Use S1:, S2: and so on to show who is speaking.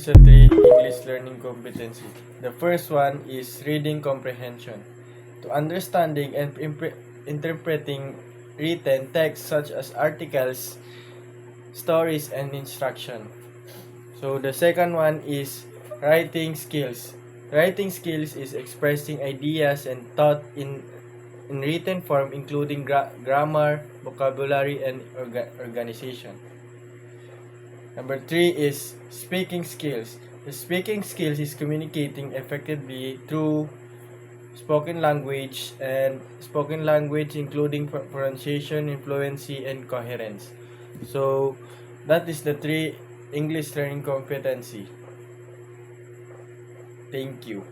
S1: is a three English learning competency. The first one is reading comprehension. To understanding and interpreting written text such as articles, stories, and instruction. So the second one is writing skills. Writing skills is expressing ideas and thought in written form, including grammar, vocabulary, and organization. Number three is speaking skills. The speaking skills is communicating effectively through spoken language including pronunciation, fluency, and coherence. So that is the three English learning competency. Thank you.